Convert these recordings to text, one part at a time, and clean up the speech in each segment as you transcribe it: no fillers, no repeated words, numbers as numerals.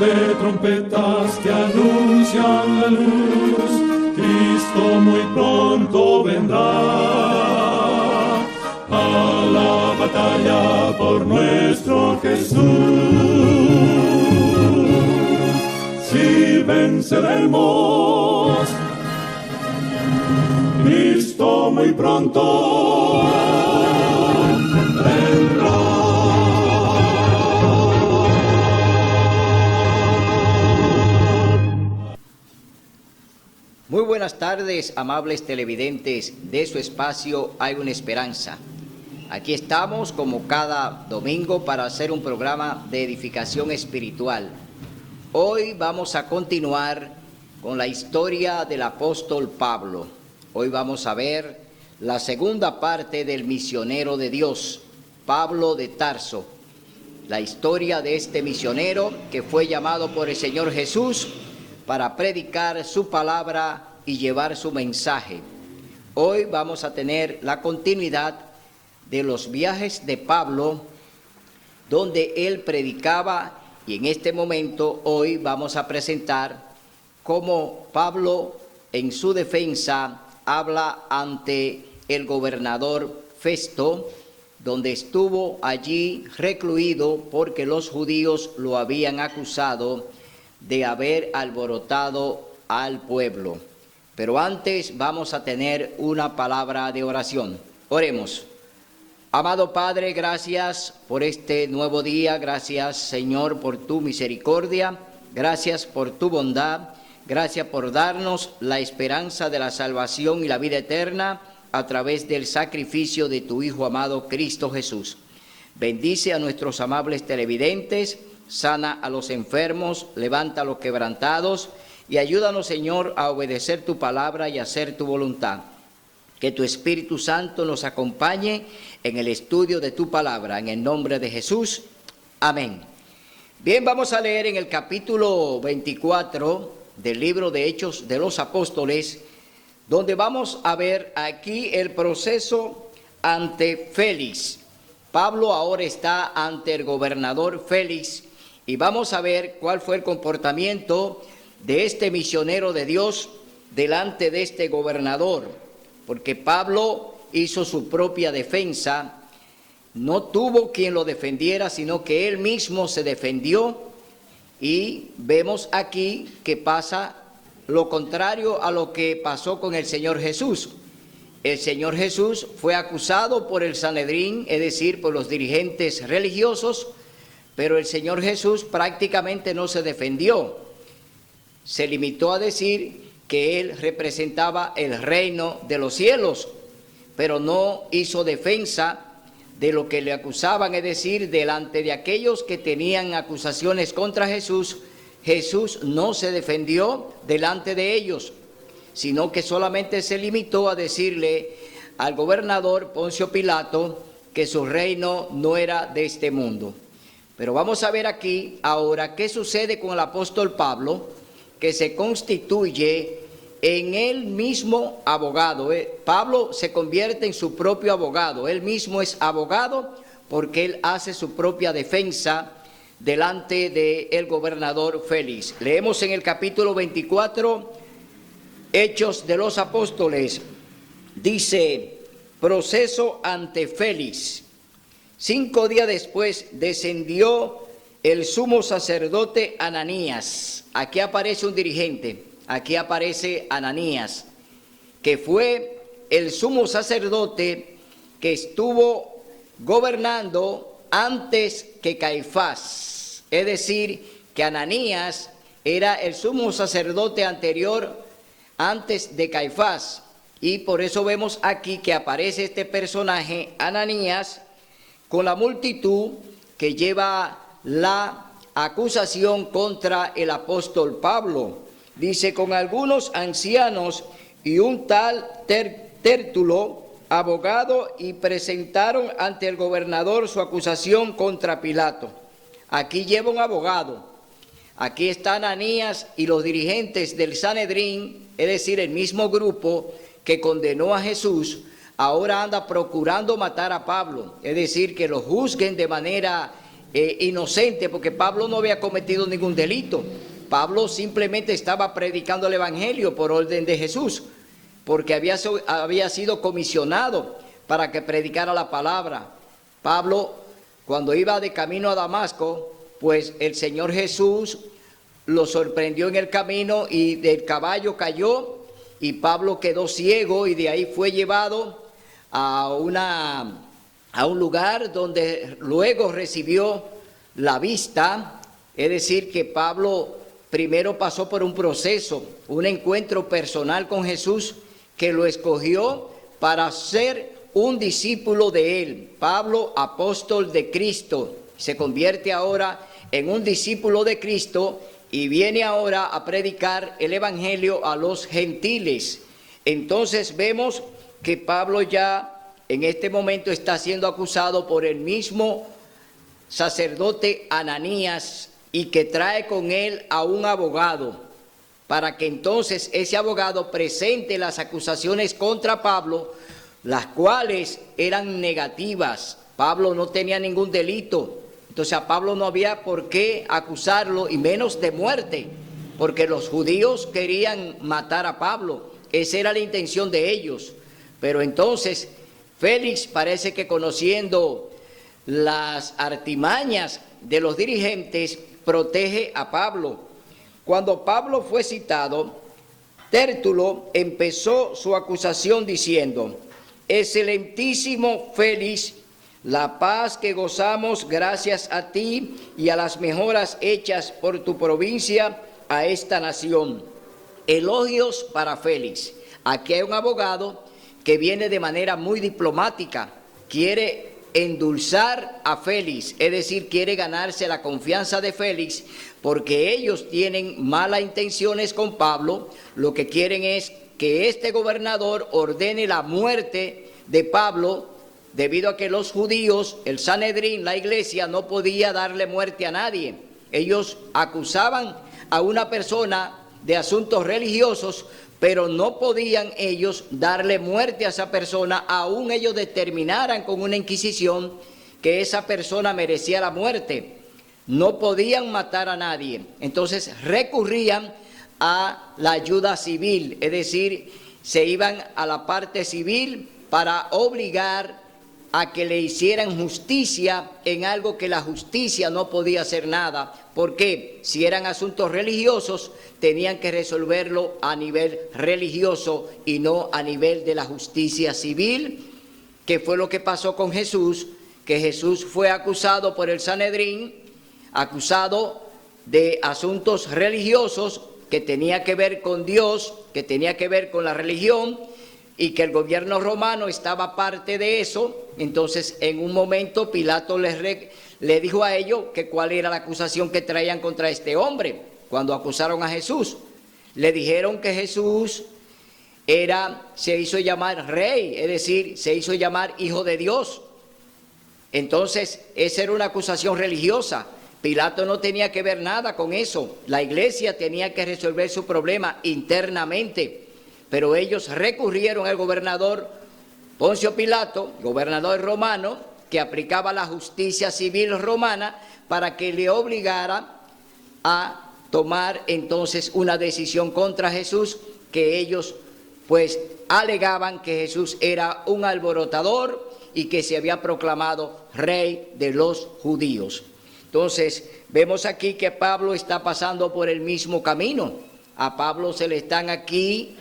de trompetas que anuncian la luz, Cristo muy pronto vendrá a la batalla por nuestro Jesús. Si venceremos, Cristo muy pronto vendrá. Muy buenas tardes, amables televidentes de su espacio Hay una Esperanza. Aquí estamos como cada domingo para hacer un programa de edificación espiritual. Hoy vamos a continuar con la historia del apóstol Pablo. Hoy vamos a ver la segunda parte del misionero de Dios, Pablo de Tarso. La historia de este misionero que fue llamado por el Señor Jesús para predicar su palabra y llevar su mensaje. Hoy vamos a tener la continuidad de los viajes de Pablo, donde él predicaba, y en este momento hoy vamos a presentar cómo Pablo en su defensa habla ante el gobernador Festo, donde estuvo allí recluido porque los judíos lo habían acusado de haber alborotado al pueblo. Pero antes vamos a tener una palabra de oración. Oremos. Amado Padre, gracias por este nuevo día, gracias Señor por tu misericordia, gracias por tu bondad, gracias por darnos la esperanza de la salvación y la vida eterna a través del sacrificio de tu Hijo amado Cristo Jesús. Bendice a nuestros amables televidentes, sana a los enfermos, levanta a los quebrantados y ayúdanos, Señor, a obedecer tu palabra y a hacer tu voluntad. Que tu Espíritu Santo nos acompañe en el estudio de tu palabra, en el nombre de Jesús. Amén. Bien, vamos a leer en el capítulo 24 del libro de Hechos de los Apóstoles, donde vamos a ver aquí el proceso ante Félix. Pablo ahora está ante el gobernador Félix y vamos a ver cuál fue el comportamiento de este misionero de Dios delante de este gobernador. Porque Pablo hizo su propia defensa, no tuvo quien lo defendiera, sino que él mismo se defendió, y vemos aquí que pasa lo contrario a lo que pasó con el Señor Jesús. El Señor Jesús fue acusado por el Sanedrín, es decir, por los dirigentes religiosos, pero el Señor Jesús prácticamente no se defendió. Se limitó a decir que él representaba el reino de los cielos, pero no hizo defensa de lo que le acusaban, es decir, delante de aquellos que tenían acusaciones contra Jesús. Jesús no se defendió delante de ellos, sino que solamente se limitó a decirle al gobernador Poncio Pilato que su reino no era de este mundo. Pero vamos a ver aquí ahora qué sucede con el apóstol Pablo, que se constituye en él mismo abogado. Pablo se convierte en su propio abogado. Él mismo es abogado porque él hace su propia defensa delante del gobernador Félix. Leemos en el capítulo 24, Hechos de los Apóstoles. Dice, proceso ante Félix. 5 días después descendió el sumo sacerdote Ananías. Aquí aparece un dirigente, aquí aparece Ananías, que fue el sumo sacerdote que estuvo gobernando antes que Caifás. Es decir, que Ananías era el sumo sacerdote anterior antes de Caifás. Y por eso vemos aquí que aparece este personaje, Ananías, con la multitud que lleva la acusación contra el apóstol Pablo. Dice, con algunos ancianos y un tal Tértulo, abogado, y presentaron ante el gobernador su acusación contra Pilato. Aquí lleva un abogado. Aquí está Ananías y los dirigentes del Sanedrín, es decir, el mismo grupo que condenó a Jesús, ahora anda procurando matar a Pablo, es decir, que lo juzguen de manera inocente, porque Pablo no había cometido ningún delito. Pablo simplemente estaba predicando el Evangelio por orden de Jesús, porque había sido comisionado para que predicara la palabra. Pablo, cuando iba de camino a Damasco, pues el Señor Jesús lo sorprendió en el camino y del caballo cayó y Pablo quedó ciego, y de ahí fue llevado a un lugar donde luego recibió la vista. Es decir, que Pablo primero pasó por un proceso, un encuentro personal con Jesús, que lo escogió para ser un discípulo de él. Pablo, apóstol de Cristo, se convierte ahora en un discípulo de Cristo y viene ahora a predicar el Evangelio a los gentiles. Entonces vemos que Pablo ya en este momento está siendo acusado por el mismo sacerdote Ananías, y que trae con él a un abogado, para que entonces ese abogado presente las acusaciones contra Pablo, las cuales eran negativas. Pablo no tenía ningún delito, entonces a Pablo no había por qué acusarlo, y menos de muerte, porque los judíos querían matar a Pablo. Esa era la intención de ellos. Pero entonces Félix parece que, conociendo las artimañas de los dirigentes, protege a Pablo. Cuando Pablo fue citado, Tértulo empezó su acusación diciendo: Excelentísimo Félix, la paz que gozamos gracias a ti y a las mejoras hechas por tu provincia a esta nación. Elogios para Félix. Aquí hay un abogado que viene de manera muy diplomática, quiere endulzar a Félix, es decir, quiere ganarse la confianza de Félix, porque ellos tienen malas intenciones con Pablo. Lo que quieren es que este gobernador ordene la muerte de Pablo, debido a que los judíos, el Sanedrín, la iglesia, no podía darle muerte a nadie. Ellos acusaban a una persona de asuntos religiosos, pero no podían ellos darle muerte a esa persona, aún ellos determinaran con una inquisición que esa persona merecía la muerte. No podían matar a nadie. Entonces recurrían a la ayuda civil, es decir, se iban a la parte civil para obligar a que le hicieran justicia en algo que la justicia no podía hacer nada, porque si eran asuntos religiosos tenían que resolverlo a nivel religioso y no a nivel de la justicia civil, que fue lo que pasó con Jesús, que Jesús fue acusado por el Sanedrín, acusado de asuntos religiosos que tenía que ver con Dios, que tenía que ver con la religión, y que el gobierno romano estaba parte de eso. Entonces, en un momento Pilato le dijo a ellos que cuál era la acusación que traían contra este hombre. Cuando acusaron a Jesús, le dijeron que Jesús se hizo llamar rey, es decir, se hizo llamar hijo de Dios. Entonces, esa era una acusación religiosa. Pilato no tenía que ver nada con eso. La iglesia tenía que resolver su problema internamente. Pero ellos recurrieron al gobernador Poncio Pilato, gobernador romano, que aplicaba la justicia civil romana, para que le obligara a tomar entonces una decisión contra Jesús, que ellos pues alegaban que Jesús era un alborotador y que se había proclamado rey de los judíos. Entonces vemos aquí que Pablo está pasando por el mismo camino. A Pablo se le están aquí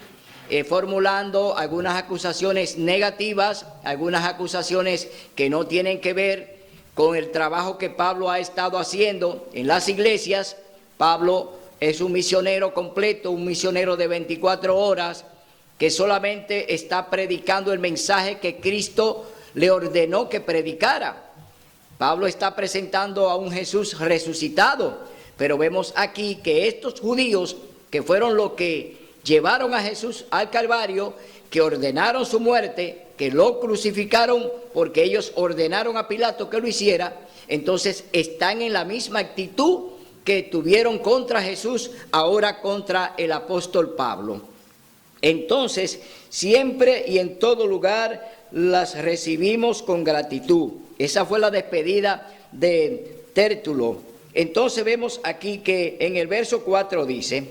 formulando algunas acusaciones negativas, algunas acusaciones que no tienen que ver con el trabajo que Pablo ha estado haciendo en las iglesias. Pablo es un misionero completo, un misionero de 24 horas, que solamente está predicando el mensaje que Cristo le ordenó que predicara. Pablo está presentando a un Jesús resucitado, pero vemos aquí que estos judíos, que fueron los que llevaron a Jesús al Calvario, que ordenaron su muerte, que lo crucificaron porque ellos ordenaron a Pilato que lo hiciera, entonces están en la misma actitud que tuvieron contra Jesús, ahora contra el apóstol Pablo. Entonces, siempre y en todo lugar las recibimos con gratitud. Esa fue la despedida de Tértulo. Entonces vemos aquí que en el verso 4 dice: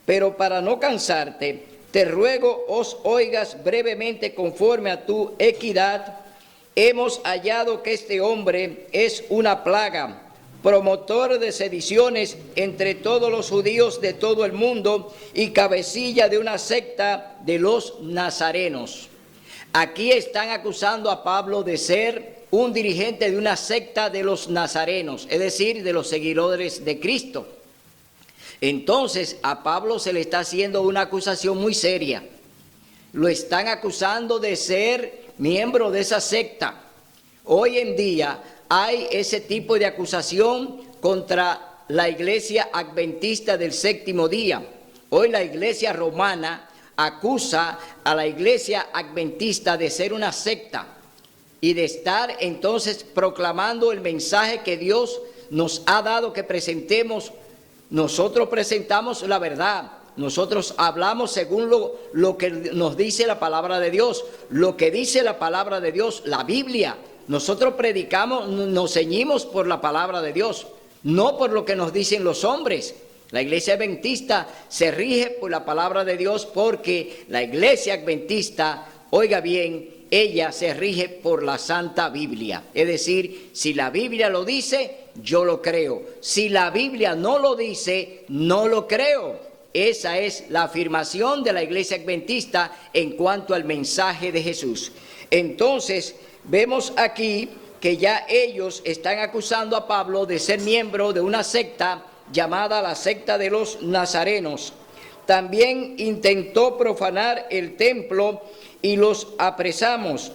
pero para no cansarte, te ruego os oigas brevemente conforme a tu equidad. Hemos hallado que este hombre es una plaga, promotor de sediciones entre todos los judíos de todo el mundo y cabecilla de una secta de los nazarenos. Aquí están acusando a Pablo de ser un dirigente de una secta de los nazarenos, es decir, de los seguidores de Cristo. Entonces a Pablo se le está haciendo una acusación muy seria. Lo están acusando de ser miembro de esa secta. Hoy en día hay ese tipo de acusación contra la iglesia adventista del séptimo día. Hoy la iglesia romana acusa a la iglesia adventista de ser una secta y de estar entonces proclamando el mensaje que Dios nos ha dado que presentemos. Nosotros presentamos la verdad. Nosotros hablamos según lo que nos dice la palabra de Dios. Lo que dice la palabra de Dios, la Biblia. Nosotros predicamos, nos ceñimos por la palabra de Dios, no por lo que nos dicen los hombres. La iglesia adventista se rige por la palabra de Dios porque la iglesia adventista, oiga bien, ella se rige por la Santa Biblia. Es decir, si la Biblia lo dice, yo lo creo. Si la Biblia no lo dice, no lo creo. Esa es la afirmación de la iglesia adventista en cuanto al mensaje de Jesús. Entonces, vemos aquí que ya ellos están acusando a Pablo de ser miembro de una secta llamada la secta de los nazarenos. También intentó profanar el templo y los apresamos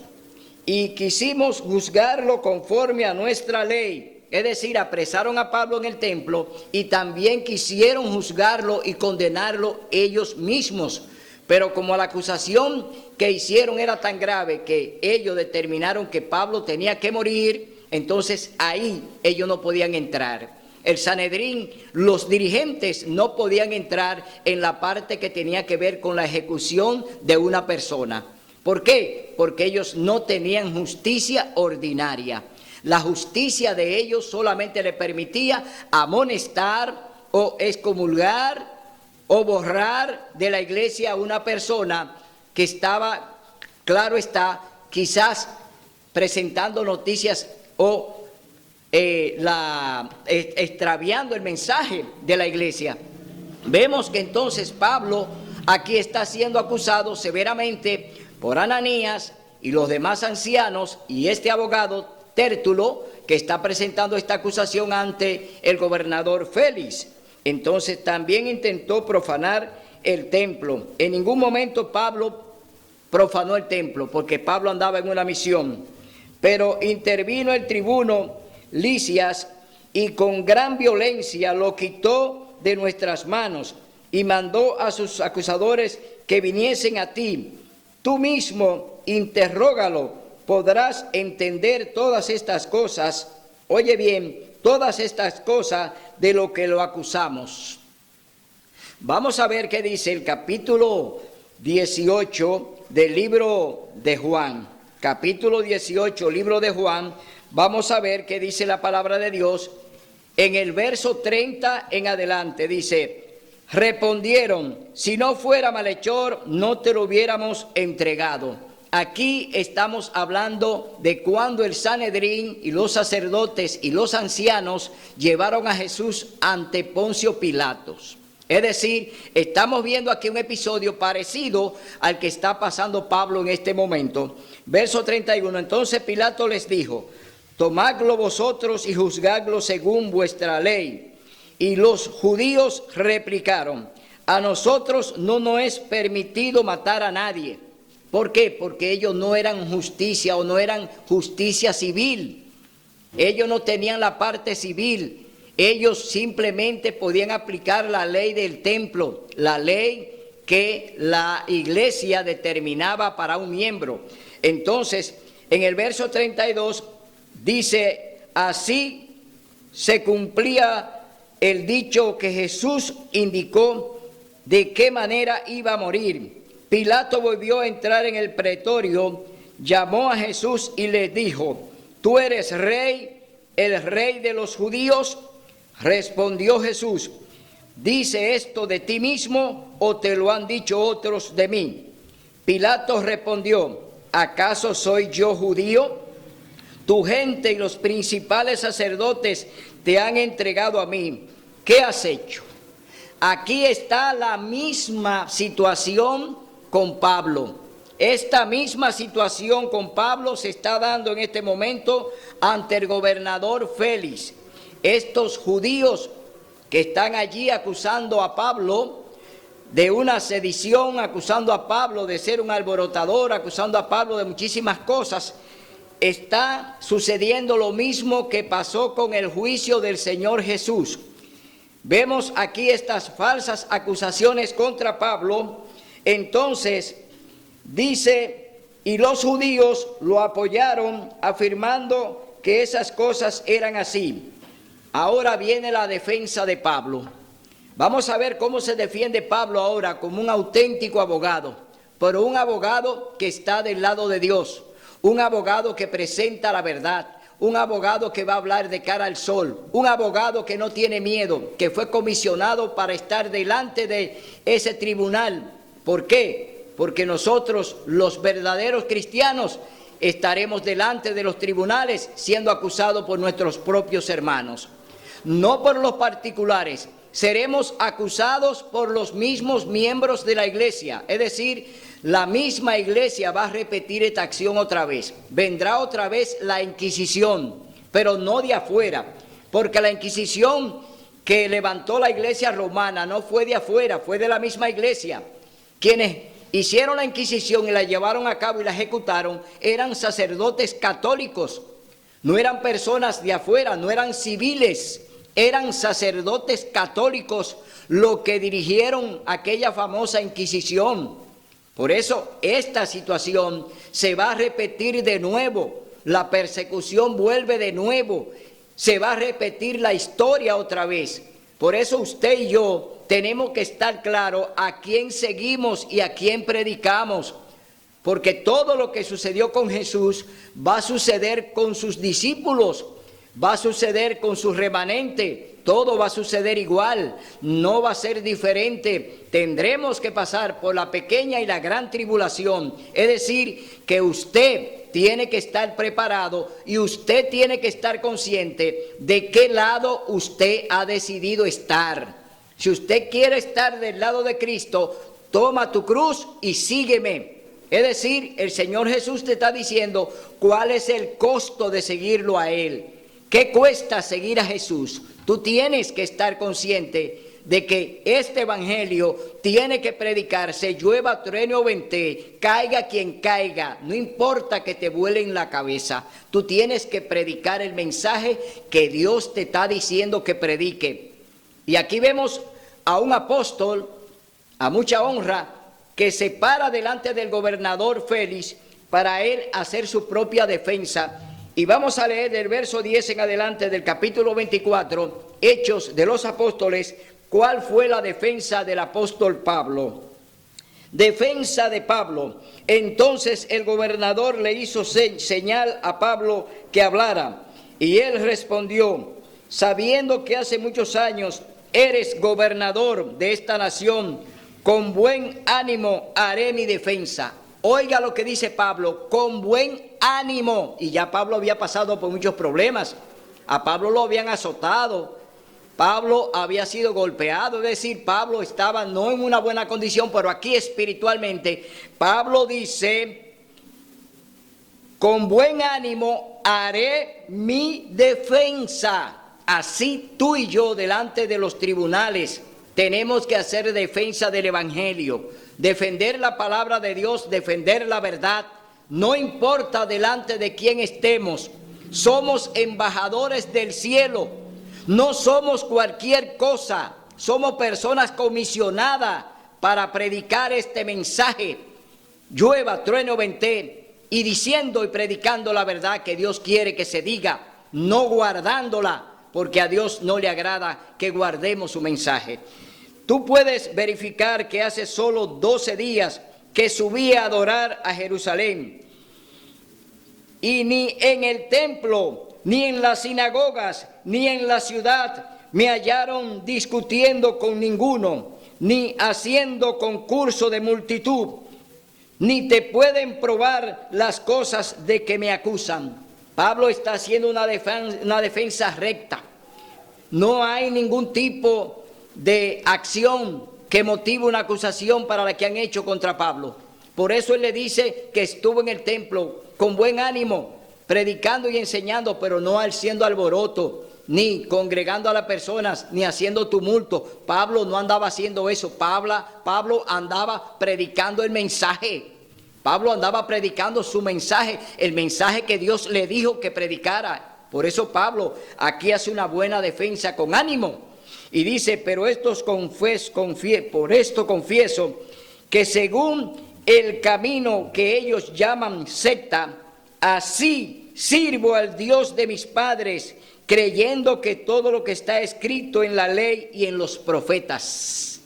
y quisimos juzgarlo conforme a nuestra ley. Es decir, apresaron a Pablo en el templo y también quisieron juzgarlo y condenarlo ellos mismos. Pero como la acusación que hicieron era tan grave que ellos determinaron que Pablo tenía que morir, entonces ahí ellos no podían entrar. El Sanedrín, los dirigentes no podían entrar en la parte que tenía que ver con la ejecución de una persona. ¿Por qué? Porque ellos no tenían justicia ordinaria. La justicia de ellos solamente le permitía amonestar o excomulgar o borrar de la iglesia a una persona que estaba, claro está, quizás presentando noticias o extraviando el mensaje de la iglesia. Vemos que entonces Pablo aquí está siendo acusado severamente por Ananías y los demás ancianos y este abogado Tértulo, que está presentando esta acusación ante el gobernador Félix. Entonces también intentó profanar el templo. En ningún momento Pablo profanó el templo, porque Pablo andaba en una misión. Pero intervino el tribuno Lisias y con gran violencia lo quitó de nuestras manos y mandó a sus acusadores que viniesen a ti. Tú mismo interrógalo, podrás entender todas estas cosas. Oye bien, todas estas cosas de lo que lo acusamos. Vamos a ver qué dice el capítulo 18 del libro de Juan. Capítulo 18, libro de Juan. Vamos a ver qué dice la palabra de Dios. En el verso 30 en adelante dice: respondieron, si no fuera malhechor, no te lo hubiéramos entregado. Aquí estamos hablando de cuando el Sanedrín y los sacerdotes y los ancianos llevaron a Jesús ante Poncio Pilatos. Es decir, estamos viendo aquí un episodio parecido al que está pasando Pablo en este momento. Verso 31, entonces Pilato les dijo: tomadlo vosotros y juzgadlo según vuestra ley. Y los judíos replicaron: a nosotros no nos es permitido matar a nadie. ¿Por qué? Porque ellos no eran justicia o no eran justicia civil. Ellos no tenían la parte civil. Ellos simplemente podían aplicar la ley del templo, la ley que la iglesia determinaba para un miembro. Entonces, en el verso 32 dice: así se cumplía el dicho que Jesús indicó de qué manera iba a morir. Pilato volvió a entrar en el pretorio, llamó a Jesús y le dijo: tú eres rey. el rey de los judíos? Respondió Jesús: ¿dice esto de ti mismo o te lo han dicho otros de mí? Pilato respondió: ¿acaso soy yo judío? Tu gente y los principales sacerdotes te han entregado a mí. ¿Qué has hecho? Aquí está la misma situación con Pablo. Esta misma situación con Pablo se está dando en este momento ante el gobernador Félix. Estos judíos que están allí acusando a Pablo de una sedición, acusando a Pablo de ser un alborotador, acusando a Pablo de muchísimas cosas, está sucediendo lo mismo que pasó con el juicio del Señor Jesús. Vemos aquí estas falsas acusaciones contra Pablo. Entonces dice, y los judíos lo apoyaron afirmando que esas cosas eran así. Ahora viene la defensa de Pablo. Vamos a ver cómo se defiende Pablo ahora como un auténtico abogado, pero un abogado que está del lado de Dios, un abogado que presenta la verdad, un abogado que va a hablar de cara al sol, un abogado que no tiene miedo, que fue comisionado para estar delante de ese tribunal. ¿Por qué? Porque nosotros, los verdaderos cristianos, estaremos delante de los tribunales siendo acusados por nuestros propios hermanos, no por los particulares. Seremos acusados por los mismos miembros de la iglesia, es decir, la misma iglesia va a repetir esta acción otra vez. Vendrá otra vez la Inquisición, pero no de afuera, porque la Inquisición que levantó la iglesia romana no fue de afuera, fue de la misma iglesia. Quienes hicieron la Inquisición y la llevaron a cabo y la ejecutaron eran sacerdotes católicos, no eran personas de afuera, no eran civiles, eran sacerdotes católicos los que dirigieron aquella famosa Inquisición. Por eso esta situación se va a repetir de nuevo, la persecución vuelve de nuevo, se va a repetir la historia otra vez. Por eso usted y yo tenemos que estar claros a quién seguimos y a quién predicamos, porque todo lo que sucedió con Jesús va a suceder con sus discípulos, va a suceder con su remanente. Todo va a suceder igual, no va a ser diferente. Tendremos que pasar por la pequeña y la gran tribulación. Es decir, que usted tiene que estar preparado y usted tiene que estar consciente de qué lado usted ha decidido estar. Si usted quiere estar del lado de Cristo, toma tu cruz y sígueme. Es decir, el Señor Jesús te está diciendo cuál es el costo de seguirlo a Él. ¿Qué cuesta seguir a Jesús? Tú tienes que estar consciente de que este evangelio tiene que predicarse, llueva, truene o ventee, caiga quien caiga, no importa que te vuelen la cabeza. Tú tienes que predicar el mensaje que Dios te está diciendo que predique. Y aquí vemos a un apóstol, a mucha honra, que se para delante del gobernador Félix para él hacer su propia defensa. Y vamos a leer del verso 10 en adelante del capítulo 24, Hechos de los Apóstoles, cuál fue la defensa del apóstol Pablo. Defensa de Pablo. Entonces el gobernador le hizo señal a Pablo que hablara, y él respondió: sabiendo que hace muchos años eres gobernador de esta nación, con buen ánimo haré mi defensa. Oiga lo que dice Pablo, con buen ánimo. Y ya Pablo había pasado por muchos problemas. A Pablo lo habían azotado. Pablo había sido golpeado. Es decir, Pablo estaba no en una buena condición, pero aquí espiritualmente. Pablo dice, con buen ánimo haré mi defensa. Así tú y yo delante de los tribunales tenemos que hacer defensa del evangelio. Defender la palabra de Dios, defender la verdad, no importa delante de quién estemos, somos embajadores del cielo, no somos cualquier cosa, somos personas comisionadas para predicar este mensaje, llueva, truene o ventee, y diciendo y predicando la verdad que Dios quiere que se diga, no guardándola, porque a Dios no le agrada que guardemos su mensaje. Tú puedes verificar que hace solo 12 días que subí a adorar a Jerusalén. y ni en el templo, ni en las sinagogas, ni en la ciudad me hallaron discutiendo con ninguno, ni haciendo concurso de multitud, ni te pueden probar las cosas de que me acusan. Pablo está haciendo una defensa recta. No hay ningún tipo de acción que motive una acusación para la que han hecho contra Pablo. Por eso él le dice que estuvo en el templo con buen ánimo, predicando y enseñando, pero no haciendo alboroto, ni congregando a las personas, ni haciendo tumulto. Pablo no andaba haciendo eso. Pablo andaba predicando el mensaje. Pablo andaba predicando su mensaje, el mensaje que Dios le dijo que predicara. Por eso Pablo aquí hace una buena defensa con ánimo. Y dice, pero por esto confieso que según el camino que ellos llaman secta, así sirvo al Dios de mis padres, creyendo que todo lo que está escrito en la ley y en los profetas.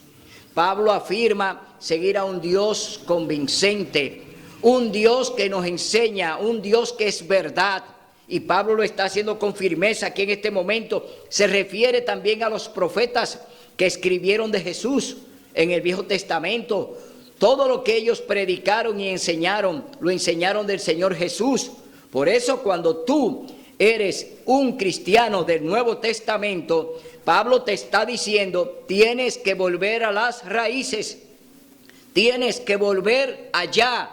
Pablo afirma seguir a un Dios convincente, un Dios que nos enseña, un Dios que es verdad. Y Pablo lo está haciendo con firmeza aquí en este momento. Se refiere también a los profetas que escribieron de Jesús en el Viejo Testamento. Todo lo que ellos predicaron y enseñaron, lo enseñaron del Señor Jesús. Por eso cuando tú eres un cristiano del Nuevo Testamento, Pablo te está diciendo, tienes que volver a las raíces, tienes que volver allá,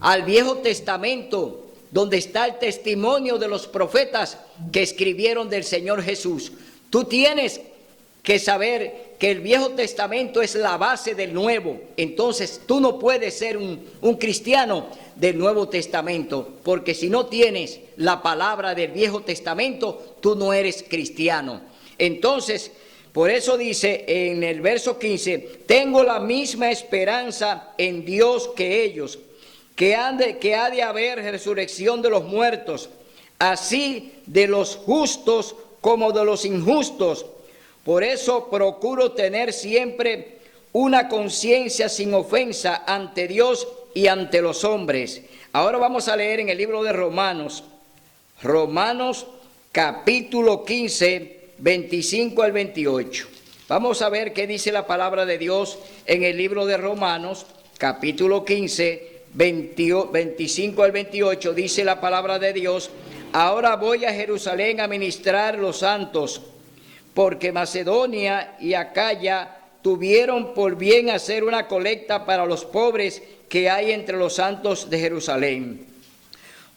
al Viejo Testamento, donde está el testimonio de los profetas que escribieron del Señor Jesús. Tú tienes que saber que el Viejo Testamento es la base del Nuevo. Entonces tú no puedes ser un cristiano del Nuevo Testamento, porque si no tienes la palabra del Viejo Testamento, tú no eres cristiano. Entonces, por eso dice en el verso 15, tengo la misma esperanza en Dios que ellos, que ha de haber resurrección de los muertos, así de los justos como de los injustos. Por eso procuro tener siempre una conciencia sin ofensa ante Dios y ante los hombres. Ahora vamos a leer en el libro de Romanos, capítulo 15, 25 al 28. Vamos a ver qué dice la palabra de Dios en el libro de Romanos, capítulo 15, 25 al 28, dice la palabra de Dios, ahora voy a Jerusalén a ministrar los santos, porque Macedonia y Acaya tuvieron por bien hacer una colecta para los pobres que hay entre los santos de Jerusalén,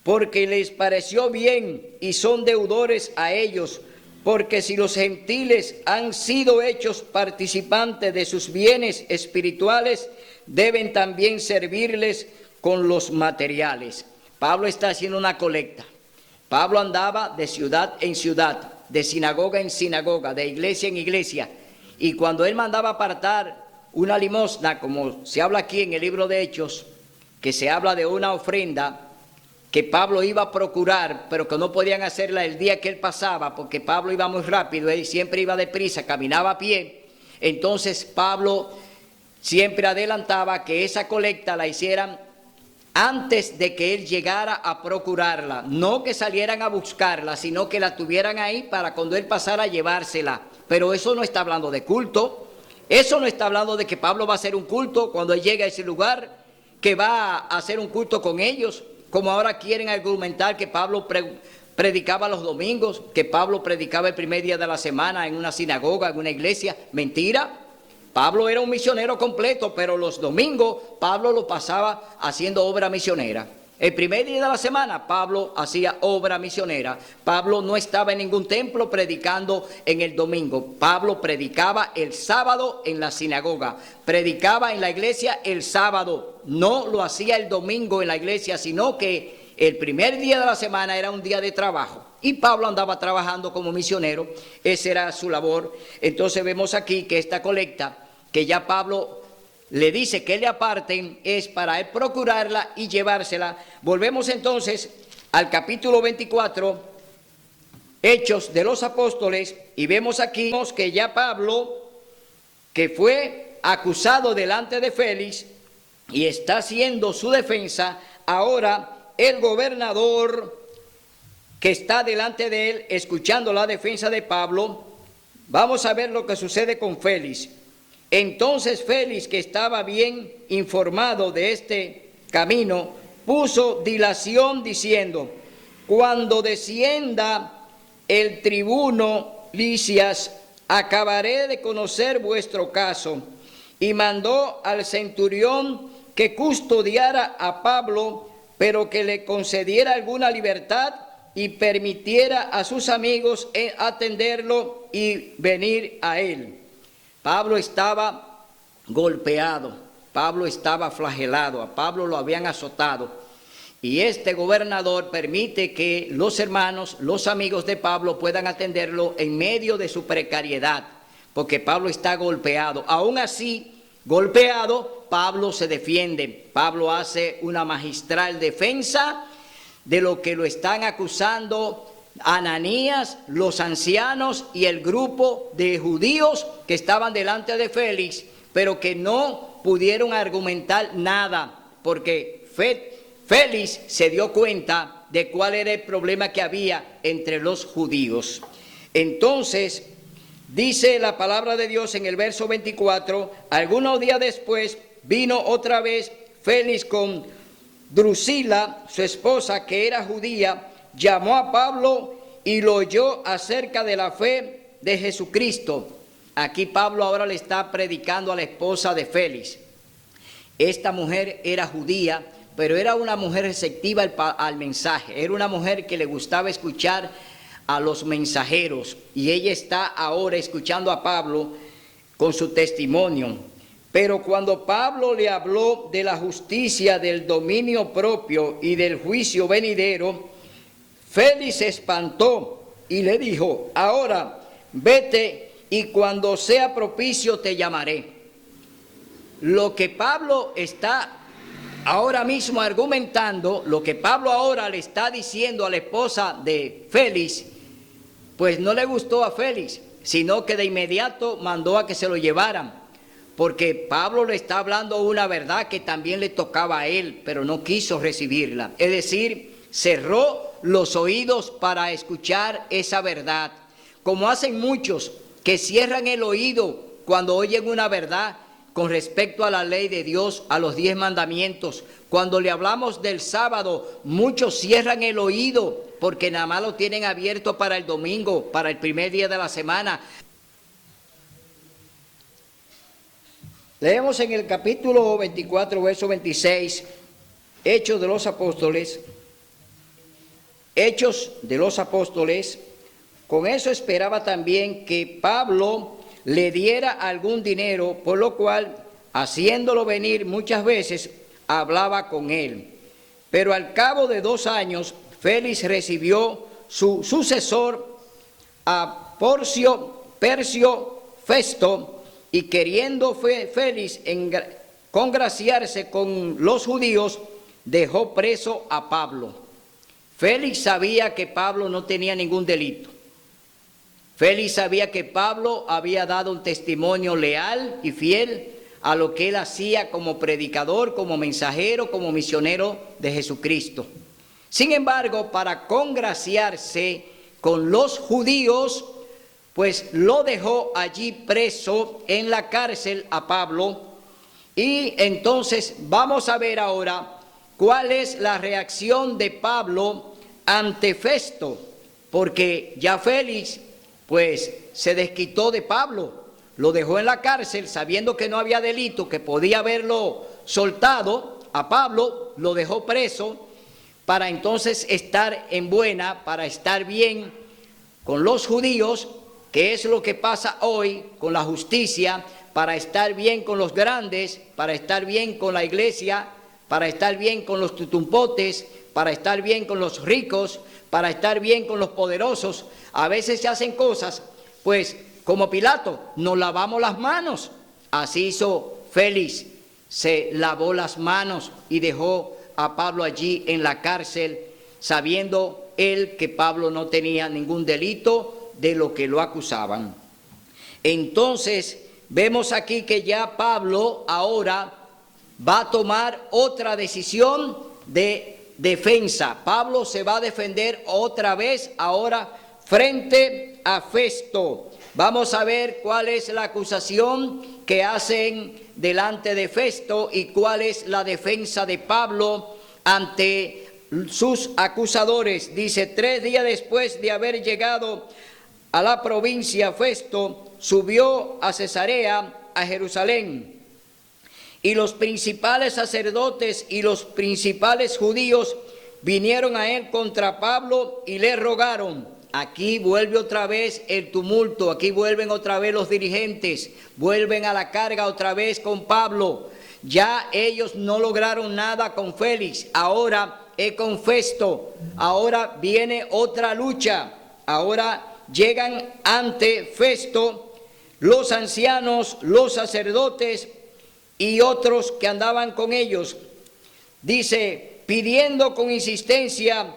porque les pareció bien y son deudores a ellos, porque si los gentiles han sido hechos participantes de sus bienes espirituales, deben también servirles con los materiales. Pablo está haciendo una colecta. Pablo andaba de ciudad en ciudad, de sinagoga en sinagoga, de iglesia en iglesia. Y cuando él mandaba apartar una limosna, como se habla aquí en el libro de Hechos, que se habla de una ofrenda que Pablo iba a procurar, pero que no podían hacerla el día que él pasaba, porque Pablo iba muy rápido, él siempre iba deprisa, caminaba a pie. Entonces Pablo siempre adelantaba que esa colecta la hicieran antes de que él llegara a procurarla, no que salieran a buscarla, sino que la tuvieran ahí para cuando él pasara a llevársela. Pero eso no está hablando de culto, eso no está hablando de que Pablo va a hacer un culto cuando él llegue a ese lugar, que va a hacer un culto con ellos, como ahora quieren argumentar que Pablo predicaba los domingos, que Pablo predicaba el primer día de la semana en una sinagoga, en una iglesia. Mentira. Pablo era un misionero completo, pero los domingos Pablo lo pasaba haciendo obra misionera. El primer día de la semana Pablo hacía obra misionera. Pablo no estaba en ningún templo predicando en el domingo. Pablo predicaba el sábado en la sinagoga. Predicaba en la iglesia el sábado. No lo hacía el domingo en la iglesia, sino que el primer día de la semana era un día de trabajo. Y Pablo andaba trabajando como misionero. Esa era su labor. Entonces vemos aquí que esta colecta, que ya Pablo le dice que le aparten, es para él procurarla y llevársela. Volvemos entonces al capítulo 24, Hechos de los Apóstoles, y vemos aquí que ya Pablo, que fue acusado delante de Félix y está haciendo su defensa, ahora el gobernador que está delante de él, escuchando la defensa de Pablo, vamos a ver lo que sucede con Félix. Entonces Félix, que estaba bien informado de este camino, puso dilación diciendo: cuando descienda el tribuno Lisias, acabaré de conocer vuestro caso. Y mandó al centurión que custodiara a Pablo, pero que le concediera alguna libertad y permitiera a sus amigos atenderlo y venir a él. Pablo estaba golpeado, Pablo estaba flagelado, a Pablo lo habían azotado. Y este gobernador permite que los hermanos, los amigos de Pablo puedan atenderlo en medio de su precariedad, porque Pablo está golpeado. Aún así, golpeado, Pablo se defiende. Pablo hace una magistral defensa de lo que lo están acusando Ananías, los ancianos y el grupo de judíos que estaban delante de Félix, pero que no pudieron argumentar nada, porque Félix se dio cuenta de cuál era el problema que había entre los judíos. Entonces, dice la palabra de Dios en el verso 24, algunos días después vino otra vez Félix con Drusila, su esposa, que era judía, llamó a Pablo y lo oyó acerca de la fe de Jesucristo. Aquí Pablo ahora le está predicando a la esposa de Félix. Esta mujer era judía, pero era una mujer receptiva al mensaje. Era una mujer que le gustaba escuchar a los mensajeros. Y ella está ahora escuchando a Pablo con su testimonio. Pero cuando Pablo le habló de la justicia, del dominio propio y del juicio venidero, Félix se espantó y le dijo: ahora vete y cuando sea propicio te llamaré. Lo que Pablo está ahora mismo argumentando, lo que Pablo ahora le está diciendo a la esposa de Félix, pues no le gustó a Félix, sino que de inmediato mandó a que se lo llevaran. Porque Pablo le está hablando una verdad que también le tocaba a él, pero no quiso recibirla. Es decir, cerró los oídos para escuchar esa verdad. Como hacen muchos que cierran el oído cuando oyen una verdad con respecto a la ley de Dios, a los 10 mandamientos. Cuando le hablamos del sábado, muchos cierran el oído porque nada más lo tienen abierto para el domingo, para el primer día de la semana. Leemos en el capítulo 24, verso 26, Hechos de los Apóstoles. Hechos de los Apóstoles. Con eso esperaba también que Pablo le diera algún dinero, por lo cual, haciéndolo venir muchas veces, hablaba con él. Pero al cabo de 2 años, Félix recibió su sucesor, a Persio Festo, y queriendo Félix congraciarse con los judíos, dejó preso a Pablo. Félix sabía que Pablo no tenía ningún delito. Félix sabía que Pablo había dado un testimonio leal y fiel a lo que él hacía como predicador, como mensajero, como misionero de Jesucristo. Sin embargo, para congraciarse con los judíos, pues lo dejó allí preso en la cárcel a Pablo. Y entonces vamos a ver ahora cuál es la reacción de Pablo ante Festo, porque ya Félix pues se desquitó de Pablo, lo dejó en la cárcel sabiendo que no había delito, que podía haberlo soltado a Pablo, lo dejó preso para entonces estar en buena, para estar bien con los judíos, que es lo que pasa hoy con la justicia, para estar bien con los grandes, para estar bien con la iglesia, para estar bien con los tutumpotes, para estar bien con los ricos, para estar bien con los poderosos. A veces se hacen cosas, pues como Pilato, nos lavamos las manos. Así hizo Félix, se lavó las manos y dejó a Pablo allí en la cárcel, sabiendo él que Pablo no tenía ningún delito de lo que lo acusaban. Entonces vemos aquí que ya Pablo ahora va a tomar otra decisión de defensa. Pablo se va a defender otra vez ahora frente a Festo. Vamos a ver cuál es la acusación que hacen delante de Festo y cuál es la defensa de Pablo ante sus acusadores. Dice: 3 días después de haber llegado a la provincia, Festo subió a Cesarea, a Jerusalén. Y los principales sacerdotes y los principales judíos vinieron a él contra Pablo y le rogaron. Aquí vuelve otra vez el tumulto, aquí vuelven otra vez los dirigentes, vuelven a la carga otra vez con Pablo. Ya ellos no lograron nada con Félix, ahora es con Festo, ahora viene otra lucha. Ahora llegan ante Festo los ancianos, los sacerdotes y otros que andaban con ellos. Dice, pidiendo con insistencia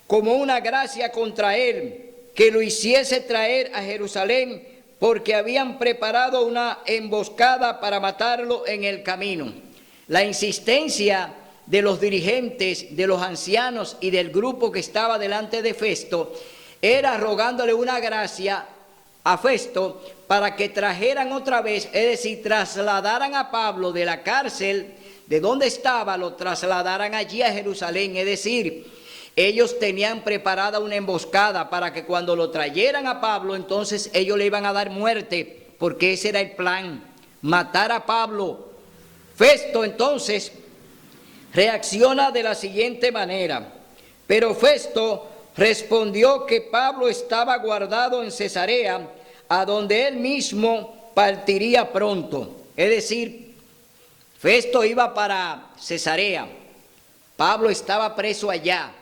como una gracia contra él, que lo hiciese traer a Jerusalén, porque habían preparado una emboscada para matarlo en el camino. La insistencia de los dirigentes, de los ancianos y del grupo que estaba delante de Festo, era rogándole una gracia a Festo para que trajeran otra vez, es decir, trasladaran a Pablo de la cárcel de donde estaba, lo trasladaran allí a Jerusalén. Es decir, ellos tenían preparada una emboscada para que cuando lo trajeran a Pablo, entonces ellos le iban a dar muerte, porque ese era el plan, matar a Pablo. Festo entonces reacciona de la siguiente manera: pero Festo respondió que Pablo estaba guardado en Cesarea, a donde él mismo partiría pronto. Es decir, Festo iba para Cesarea, Pablo estaba preso allá.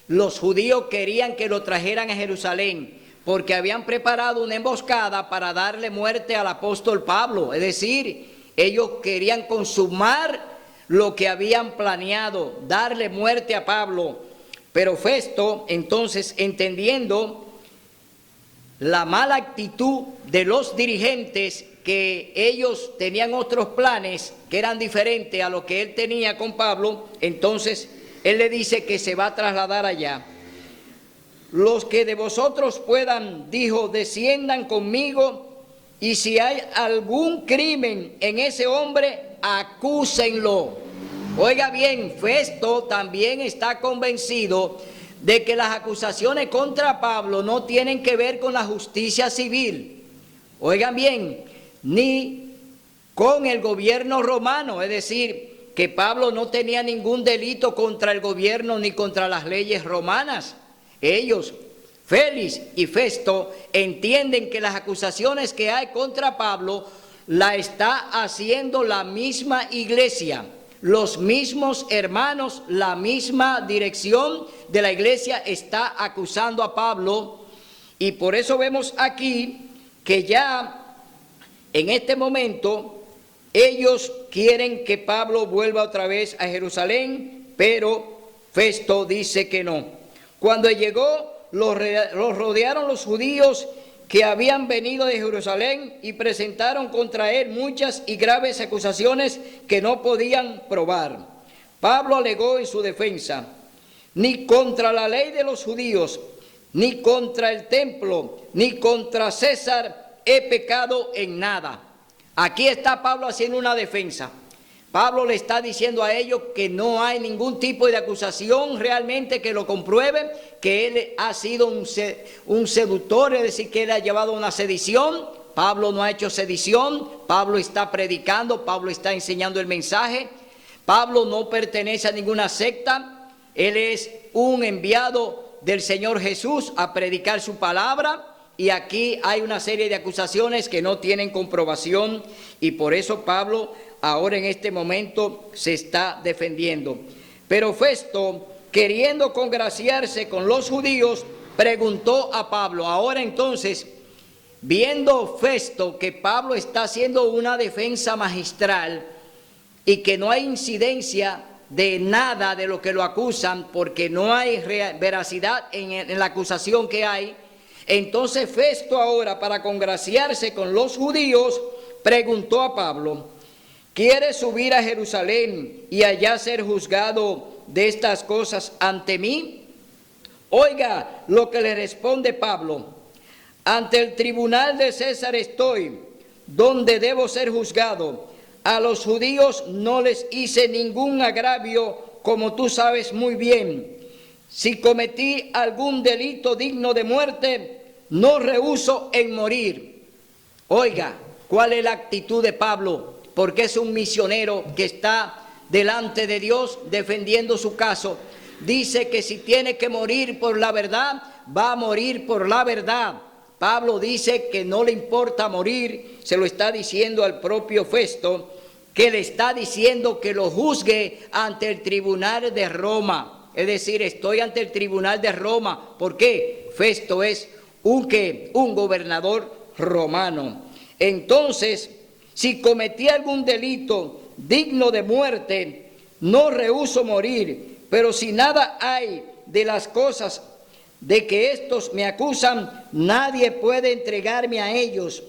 Los judíos querían que lo trajeran a Jerusalén, porque habían preparado una emboscada para darle muerte al apóstol Pablo. Es decir, ellos querían consumar lo que habían planeado, darle muerte a Pablo. Pero Festo, entonces, entendiendo la mala actitud de los dirigentes, que ellos tenían otros planes que eran diferentes a lo que él tenía con Pablo, entonces él le dice que se va a trasladar allá. Los que de vosotros puedan, dijo, desciendan conmigo, y si hay algún crimen en ese hombre, acúsenlo. Oiga bien, Festo también está convencido de que las acusaciones contra Pablo no tienen que ver con la justicia civil. Oigan bien, ni con el gobierno romano, es decir, que Pablo no tenía ningún delito contra el gobierno ni contra las leyes romanas. Ellos, Félix y Festo, entienden que las acusaciones que hay contra Pablo la está haciendo la misma iglesia. Los mismos hermanos, la misma dirección de la iglesia está acusando a Pablo, y por eso vemos aquí que ya en este momento ellos quieren que Pablo vuelva otra vez a Jerusalén, pero Festo dice que no. Cuando llegó, los rodearon los judíos que habían venido de Jerusalén y presentaron contra él muchas y graves acusaciones que no podían probar. Pablo alegó en su defensa: ni contra la ley de los judíos, ni contra el templo, ni contra César he pecado en nada. Aquí está Pablo haciendo una defensa. Pablo le está diciendo a ellos que no hay ningún tipo de acusación realmente que lo compruebe, que él ha sido un seductor, es decir, que él ha llevado una sedición. Pablo no ha hecho sedición, Pablo está predicando, Pablo está enseñando el mensaje. Pablo no pertenece a ninguna secta, él es un enviado del Señor Jesús a predicar su palabra. Y aquí hay una serie de acusaciones que no tienen comprobación, y por eso Pablo ahora en este momento se está defendiendo. Pero Festo, queriendo congraciarse con los judíos, preguntó a Pablo. Ahora entonces, viendo Festo que Pablo está haciendo una defensa magistral y que no hay incidencia de nada de lo que lo acusan, porque no hay veracidad en la acusación que hay, entonces Festo ahora, para congraciarse con los judíos, preguntó a Pablo: ¿quieres subir a Jerusalén y allá ser juzgado de estas cosas ante mí? Oiga lo que le responde Pablo: ante el tribunal de César estoy, donde debo ser juzgado. A los judíos no les hice ningún agravio, como tú sabes muy bien. Si cometí algún delito digno de muerte, no rehúso en morir. Oiga, ¿cuál es la actitud de Pablo? Porque es un misionero que está delante de Dios defendiendo su caso. Dice que si tiene que morir por la verdad, va a morir por la verdad. Pablo dice que no le importa morir, se lo está diciendo al propio Festo, que le está diciendo que lo juzgue ante el tribunal de Roma. Es decir, estoy ante el tribunal de Roma. ¿Por qué? Festo es un gobernador romano. Entonces, si cometí algún delito digno de muerte, no rehúso morir. Pero si nada hay de las cosas de que estos me acusan, nadie puede entregarme a ellos.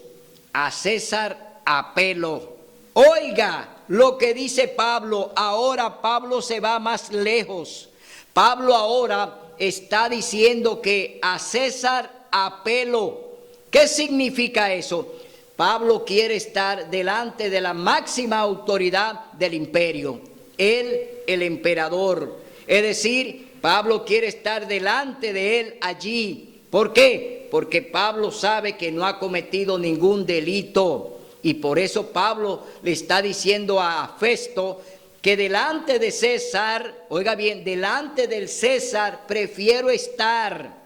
A César apelo. Oiga lo que dice Pablo. Ahora Pablo se va más lejos. Pablo ahora está diciendo que a César apelo. ¿Qué significa eso? Pablo quiere estar delante de la máxima autoridad del imperio, él, el emperador. Es decir, Pablo quiere estar delante de él allí. ¿Por qué? Porque Pablo sabe que no ha cometido ningún delito. Y por eso Pablo le está diciendo a Festo que delante de César, oiga bien, delante del César prefiero estar.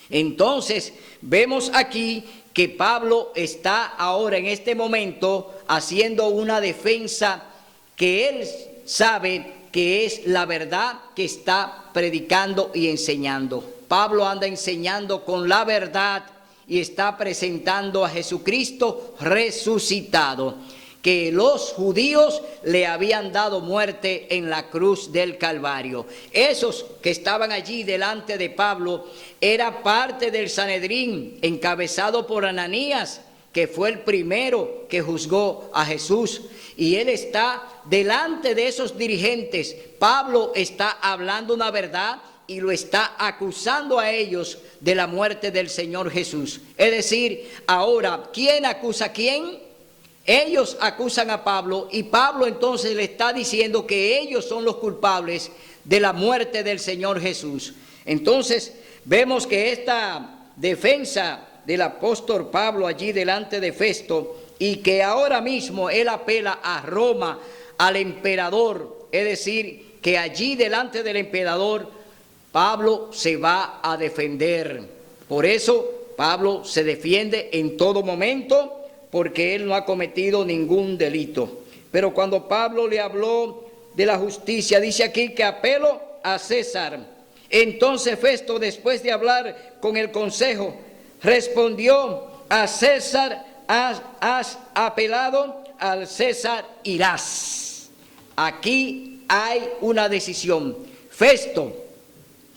Entonces, vemos aquí que Pablo está ahora en este momento haciendo una defensa que él sabe que es la verdad que está predicando y enseñando. Pablo anda enseñando con la verdad y está presentando a Jesucristo resucitado, que los judíos le habían dado muerte en la cruz del Calvario. Esos que estaban allí delante de Pablo era parte del Sanedrín, encabezado por Ananías, que fue el primero que juzgó a Jesús. Y él está delante de esos dirigentes. Pablo está hablando una verdad y lo está acusando a ellos de la muerte del Señor Jesús. Es decir, ahora, ¿quién acusa a quién? Ellos acusan a Pablo y Pablo entonces le está diciendo que ellos son los culpables de la muerte del Señor Jesús. Entonces vemos que esta defensa del apóstol Pablo allí delante de Festo, y que ahora mismo él apela a Roma, al emperador, es decir, que allí delante del emperador Pablo se va a defender. Por eso Pablo se defiende en todo momento, porque él no ha cometido ningún delito. Pero cuando Pablo le habló de la justicia, dice aquí que apelo a César. Entonces Festo, después de hablar con el consejo, respondió: a César has apelado, al César irás. Aquí hay una decisión. Festo,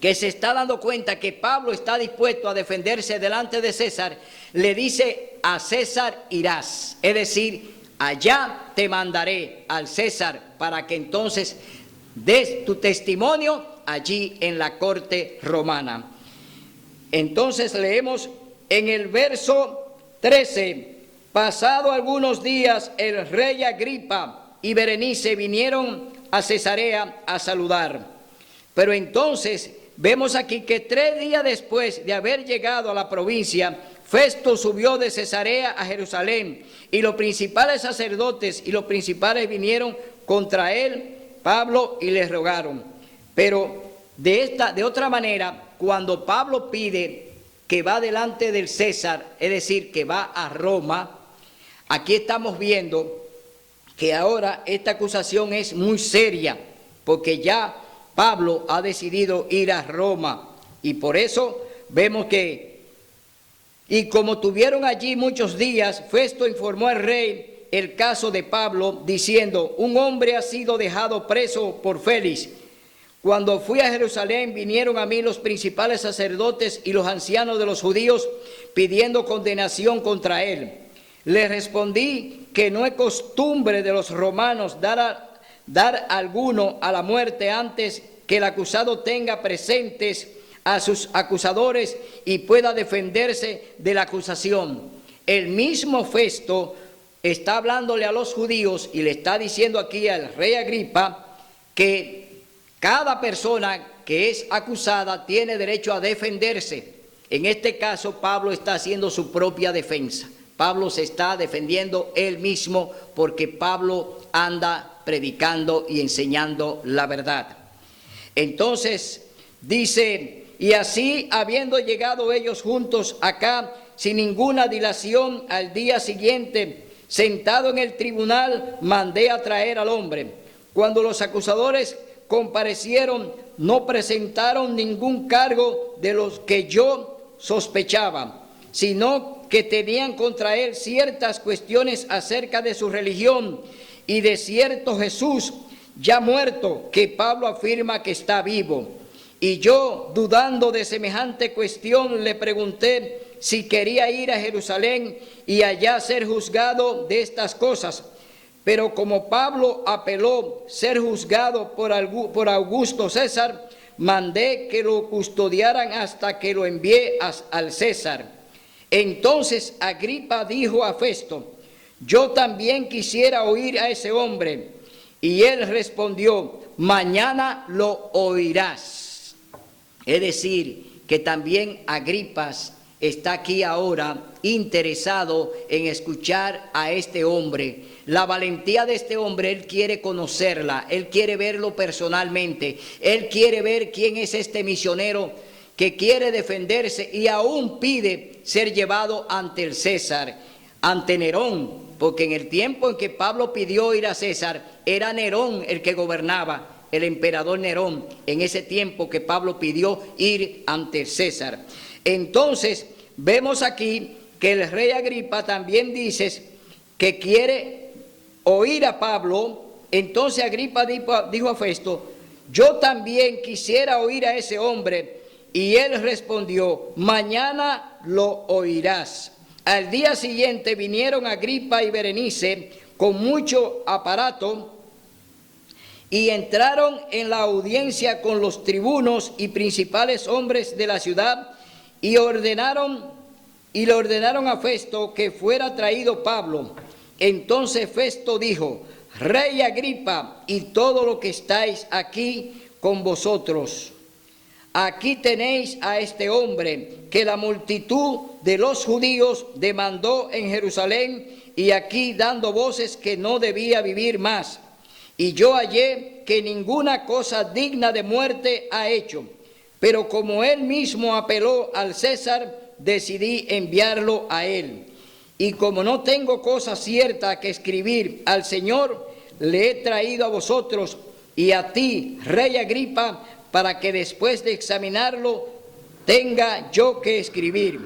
que se está dando cuenta que Pablo está dispuesto a defenderse delante de César, le dice: a César irás. Es decir, allá te mandaré al César para que entonces des tu testimonio allí en la corte romana. Entonces leemos en el verso 13: pasado algunos días el rey Agripa y Berenice vinieron a Cesarea a saludar. Pero entonces vemos aquí que 3 días después de haber llegado a la provincia, Festo subió de Cesarea a Jerusalén, y los principales sacerdotes y los principales vinieron contra él, Pablo, y les rogaron. Pero de otra manera, cuando Pablo pide que va delante del César, es decir, que va a Roma, aquí estamos viendo que ahora esta acusación es muy seria, porque ya Pablo ha decidido ir a Roma, y por eso vemos que, y como tuvieron allí muchos días, Festo informó al rey el caso de Pablo, diciendo: un hombre ha sido dejado preso por Félix. Cuando fui a Jerusalén, vinieron a mí los principales sacerdotes y los ancianos de los judíos, pidiendo condenación contra él. Les respondí que no es costumbre de los romanos dar dar alguno a la muerte antes que el acusado tenga presentes a sus acusadores y pueda defenderse de la acusación. El mismo Festo está hablándole a los judíos y le está diciendo aquí al rey Agripa que cada persona que es acusada tiene derecho a defenderse. En este caso, Pablo está haciendo su propia defensa. Pablo se está defendiendo él mismo porque Pablo anda predicando y enseñando la verdad. Entonces, dice, y así habiendo llegado ellos juntos acá, sin ninguna dilación, al día siguiente, sentado en el tribunal, mandé a traer al hombre. Cuando los acusadores comparecieron, no presentaron ningún cargo de los que yo sospechaba, sino que tenían contra él ciertas cuestiones acerca de su religión y de cierto Jesús ya muerto, que Pablo afirma que está vivo. Y yo, dudando de semejante cuestión, le pregunté si quería ir a Jerusalén y allá ser juzgado de estas cosas. Pero como Pablo apeló ser juzgado por Augusto César, mandé que lo custodiaran hasta que lo envié al César. Entonces Agripa dijo a Festo: yo también quisiera oír a ese hombre. Y él respondió: mañana lo oirás. Es decir, que también Agripa está aquí ahora interesado en escuchar a este hombre. La valentía de este hombre, él quiere conocerla, él quiere verlo personalmente, él quiere ver quién es este misionero que quiere defenderse y aún pide ser llevado ante el César, ante Nerón, porque en el tiempo en que Pablo pidió ir a César, era Nerón el que gobernaba, el emperador Nerón, en ese tiempo que Pablo pidió ir ante César. Entonces, vemos aquí que el rey Agripa también dice que quiere oír a Pablo. Entonces Agripa dijo a Festo: yo también quisiera oír a ese hombre. Y él respondió: mañana lo oirás. Al día siguiente vinieron Agripa y Berenice con mucho aparato y entraron en la audiencia con los tribunos y principales hombres de la ciudad y le ordenaron a Festo que fuera traído Pablo. Entonces Festo dijo: Rey Agripa y todo lo que estáis aquí con vosotros, aquí tenéis a este hombre que la multitud de los judíos demandó en Jerusalén y aquí dando voces que no debía vivir más. Y yo hallé que ninguna cosa digna de muerte ha hecho. Pero como él mismo apeló al César, decidí enviarlo a él. Y como no tengo cosa cierta que escribir al Señor, le he traído a vosotros y a ti, rey Agripa, para que después de examinarlo tenga yo que escribir.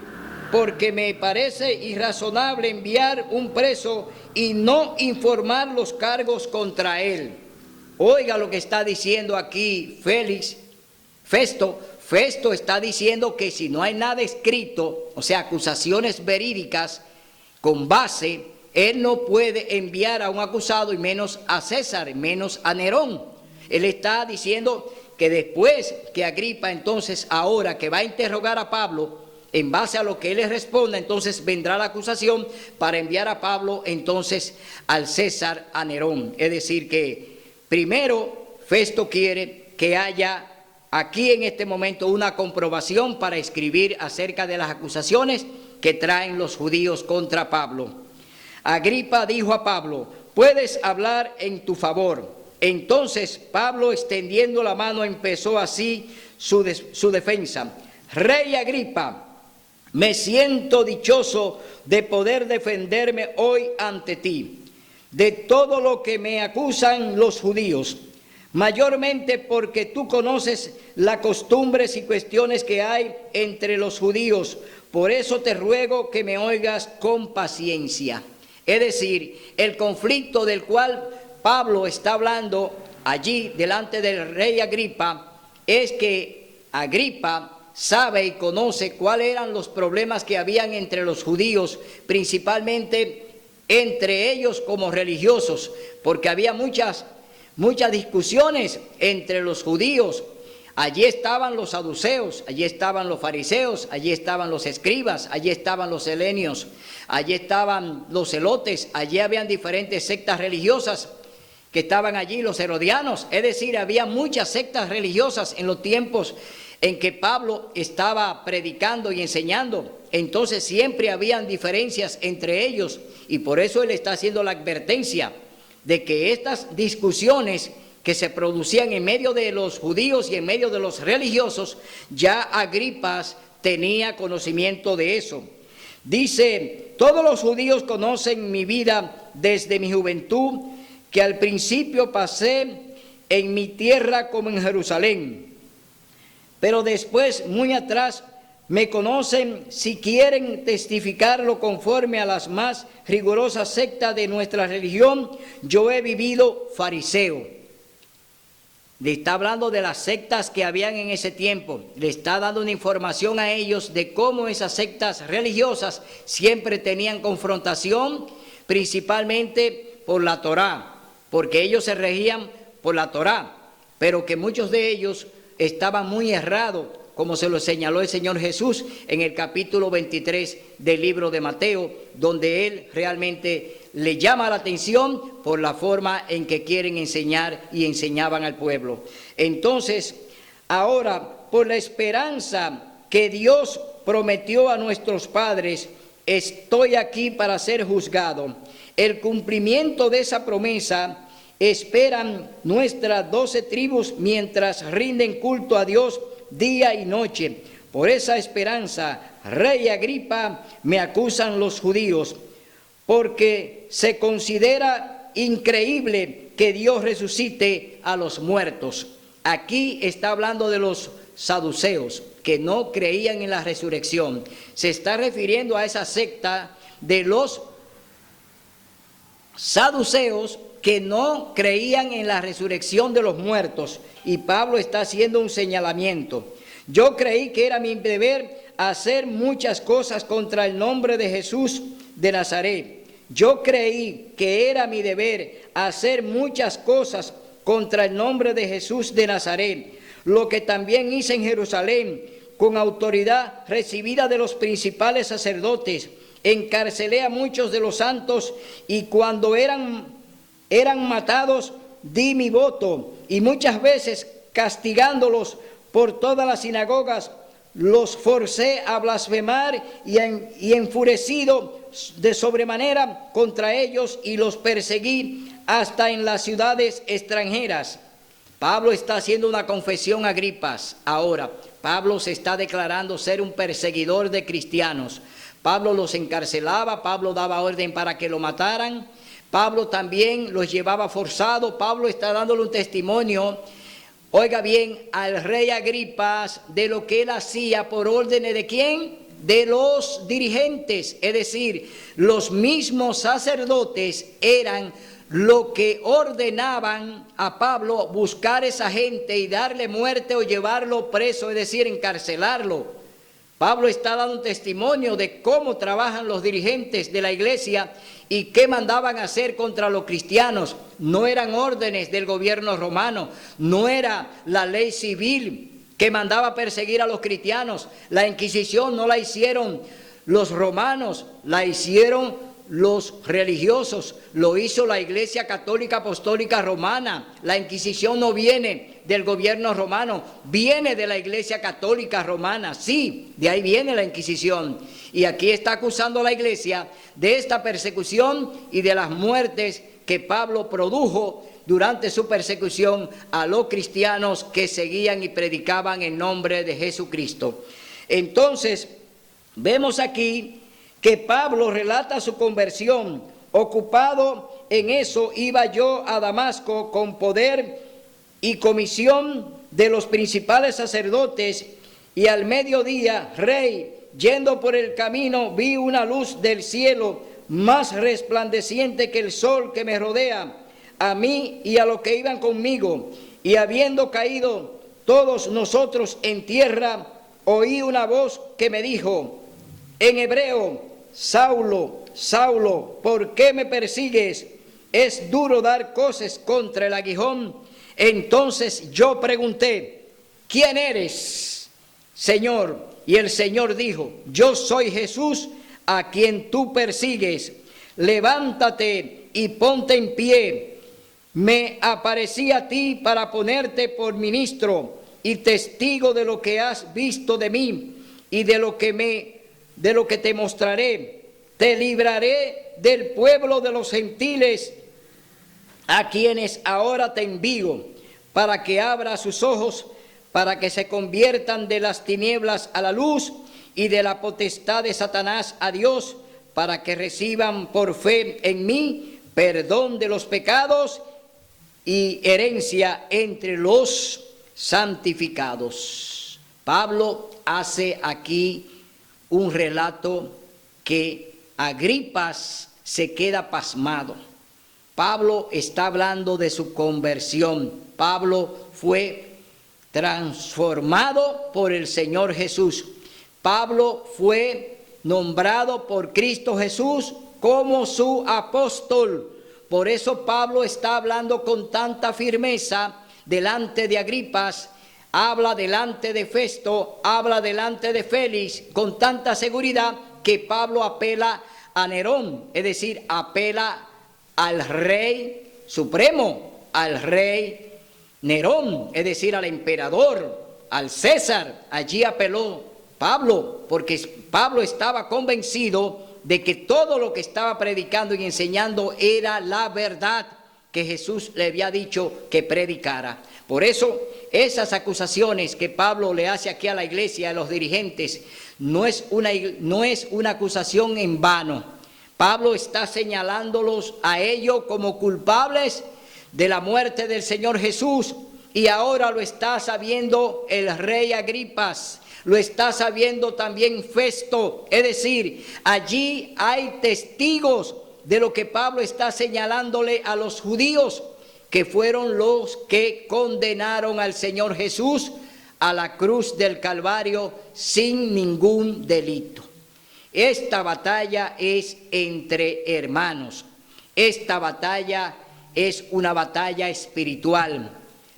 Porque me parece irrazonable enviar un preso y no informar los cargos contra él. Oiga lo que está diciendo aquí Festo. Festo está diciendo que si no hay nada escrito, o sea, acusaciones verídicas con base, él no puede enviar a un acusado, y menos a César, menos a Nerón. Él está diciendo que después que Agripa, entonces ahora que va a interrogar a Pablo, en base a lo que él le responda, entonces vendrá la acusación para enviar a Pablo entonces al César, a Nerón. Es decir que primero Festo quiere que haya aquí en este momento una comprobación para escribir acerca de las acusaciones que traen los judíos contra Pablo. Agripa dijo a Pablo: puedes hablar en tu favor. Entonces Pablo, extendiendo la mano, empezó así su defensa. Rey Agripa, me siento dichoso de poder defenderme hoy ante ti de todo lo que me acusan los judíos, mayormente porque tú conoces las costumbres y cuestiones que hay entre los judíos. Por eso te ruego que me oigas con paciencia. Es decir, el conflicto del cual Pablo está hablando allí delante del rey Agripa es que Agripa sabe y conoce cuáles eran los problemas que habían entre los judíos, principalmente entre ellos como religiosos, porque había muchas muchas discusiones entre los judíos. Allí estaban los saduceos, allí estaban los fariseos, allí estaban los escribas, allí estaban los helenios, allí estaban los celotes, allí habían diferentes sectas religiosas que estaban allí, los herodianos. Es decir, había muchas sectas religiosas en los tiempos en que Pablo estaba predicando y enseñando. Entonces siempre habían diferencias entre ellos, y por eso él está haciendo la advertencia de que estas discusiones que se producían en medio de los judíos y en medio de los religiosos, ya Agripas tenía conocimiento de eso. Dice: todos los judíos conocen mi vida desde mi juventud, que al principio pasé en mi tierra como en Jerusalén, pero después, muy atrás, me conocen. Si quieren testificarlo conforme a las más rigurosas sectas de nuestra religión, yo he vivido fariseo. Le está hablando de las sectas que habían en ese tiempo. Le está dando una información a ellos de cómo esas sectas religiosas siempre tenían confrontación, principalmente por la Torá, porque ellos se regían por la Torá, pero que muchos de ellos estaban muy errados, como se lo señaló el Señor Jesús en el capítulo 23 del libro de Mateo, donde Él realmente le llama la atención por la forma en que quieren enseñar y enseñaban al pueblo. Entonces, ahora, por la esperanza que Dios prometió a nuestros padres, estoy aquí para ser juzgado. El cumplimiento de esa promesa esperan nuestras 12 tribus mientras rinden culto a Dios día y noche. Por esa esperanza, Rey Agripa, me acusan los judíos, porque se considera increíble que Dios resucite a los muertos. Aquí está hablando de los saduceos, que no creían en la resurrección. Se está refiriendo a esa secta de los saduceos que no creían en la resurrección de los muertos. Y Pablo está haciendo un señalamiento. Yo creí que era mi deber hacer muchas cosas contra el nombre de Jesús de Nazaret. Yo creí que era mi deber hacer muchas cosas contra el nombre de Jesús de Nazaret, lo que también hice en Jerusalén, con autoridad recibida de los principales sacerdotes. Encarcelé a muchos de los santos, y cuando eran matados, di mi voto, y muchas veces castigándolos por todas las sinagogas, los forcé a blasfemar y enfurecido de sobremanera contra ellos, y los perseguí hasta en las ciudades extranjeras. Pablo está haciendo una confesión a Agripas. Ahora, Pablo se está declarando ser un perseguidor de cristianos. Pablo los encarcelaba, Pablo daba orden para que lo mataran, Pablo también los llevaba forzados. Pablo está dándole un testimonio, oiga bien, al rey Agripas de lo que él hacía por órdenes de ¿quién? De los dirigentes, es decir, los mismos sacerdotes eran lo que ordenaban a Pablo buscar a esa gente y darle muerte o llevarlo preso, es decir, encarcelarlo. Pablo está dando un testimonio de cómo trabajan los dirigentes de la iglesia y qué mandaban hacer contra los cristianos. No eran órdenes del gobierno romano, no era la ley civil que mandaba perseguir a los cristianos. La Inquisición no la hicieron los romanos, la hicieron los religiosos, lo hizo la Iglesia Católica Apostólica Romana. La Inquisición no viene del gobierno romano, viene de la Iglesia Católica Romana. Sí, de ahí viene la Inquisición. Y aquí está acusando a la Iglesia de esta persecución y de las muertes que Pablo produjo durante su persecución a los cristianos que seguían y predicaban en nombre de Jesucristo. Entonces, vemos aquí que Pablo relata su conversión. Ocupado en eso, iba yo a Damasco con poder y comisión de los principales sacerdotes, y al mediodía, rey, yendo por el camino, vi una luz del cielo más resplandeciente que el sol que me rodea, a mí y a los que iban conmigo. Y habiendo caído todos nosotros en tierra, oí una voz que me dijo en hebreo: Saulo, Saulo, ¿por qué me persigues? es duro dar coces contra el aguijón. Entonces yo pregunté, ¿quién eres, Señor? Y el Señor dijo, yo soy Jesús, a quien tú persigues. Levántate y ponte en pie. Me aparecí a ti para ponerte por ministro y testigo de lo que has visto de mí y de lo que te mostraré. Te libraré del pueblo de los gentiles, a quienes ahora te envío, para que abra sus ojos, para que se conviertan de las tinieblas a la luz y de la potestad de Satanás a Dios, para que reciban por fe en mí perdón de los pecados y herencia entre los santificados. Pablo hace aquí un relato que Agripas se queda pasmado. Pablo está hablando de su conversión. Pablo fue transformado por el Señor Jesús. Pablo fue nombrado por Cristo Jesús como su apóstol. Por eso Pablo está hablando con tanta firmeza delante de Agripas, habla delante de Festo, habla delante de Félix con tanta seguridad que Pablo apela a Nerón, es decir, apela al rey supremo, al rey Nerón, es decir, al emperador, al César. Allí apeló Pablo, porque Pablo estaba convencido de que todo lo que estaba predicando y enseñando era la verdad que Jesús le había dicho que predicara. Por eso, esas acusaciones que Pablo le hace aquí a la iglesia, a los dirigentes, no es una acusación en vano. Pablo está señalándolos a ellos como culpables de la muerte del Señor Jesús, y ahora lo está sabiendo el rey Agripas, lo está sabiendo también Festo. Es decir, allí hay testigos de lo que Pablo está señalándole a los judíos, que fueron los que condenaron al Señor Jesús a la cruz del Calvario sin ningún delito. Esta batalla es entre hermanos. Esta batalla es una batalla espiritual.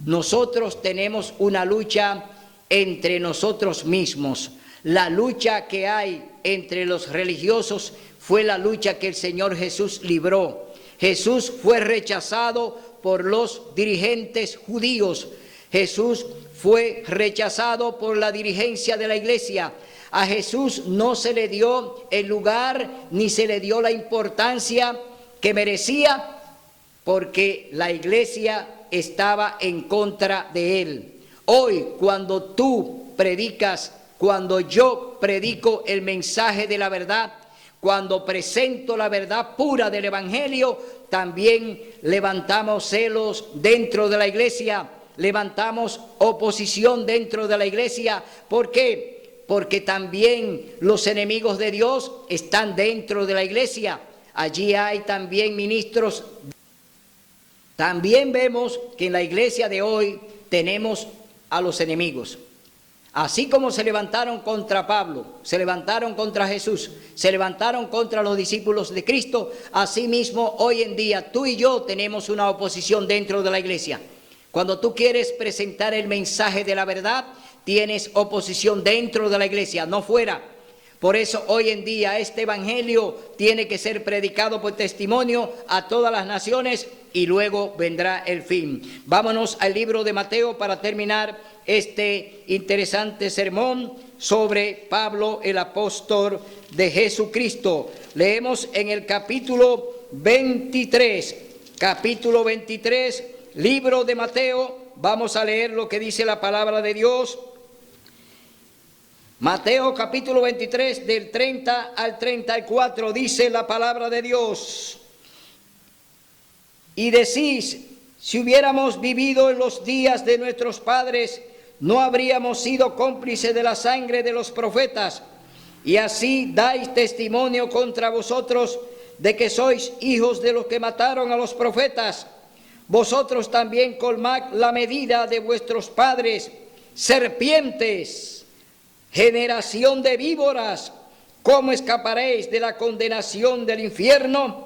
Nosotros tenemos una lucha entre nosotros mismos. La lucha que hay entre los religiosos fue la lucha que el Señor Jesús libró. Jesús fue rechazado por los dirigentes judíos. Jesús fue rechazado por la dirigencia de la iglesia. A Jesús no se le dio el lugar ni se le dio la importancia que merecía, porque la iglesia estaba en contra de él. Hoy, cuando tú predicas, cuando yo predico el mensaje de la verdad, cuando presento la verdad pura del Evangelio, también levantamos celos dentro de la iglesia, levantamos oposición dentro de la iglesia. ¿Por qué? Porque también los enemigos de Dios están dentro de la iglesia. Allí hay también ministros. También vemos que en la iglesia de hoy tenemos a los enemigos. Así como se levantaron contra Pablo, se levantaron contra Jesús, se levantaron contra los discípulos de Cristo, asimismo hoy en día tú y yo tenemos una oposición dentro de la iglesia. Cuando tú quieres presentar el mensaje de la verdad, tienes oposición dentro de la iglesia, no fuera. Por eso hoy en día este evangelio tiene que ser predicado por testimonio a todas las naciones, y luego vendrá el fin. Vámonos al libro de Mateo para terminar este interesante sermón sobre Pablo, el apóstol de Jesucristo. Leemos en el capítulo 23, libro de Mateo. Vamos a leer lo que dice la palabra de Dios. Mateo capítulo 23, del 30 al 34, dice la palabra de Dios. Y decís, si hubiéramos vivido en los días de nuestros padres, no habríamos sido cómplices de la sangre de los profetas. Y así dais testimonio contra vosotros de que sois hijos de los que mataron a los profetas. Vosotros también colmad la medida de vuestros padres, serpientes, generación de víboras, ¿cómo escaparéis de la condenación del infierno?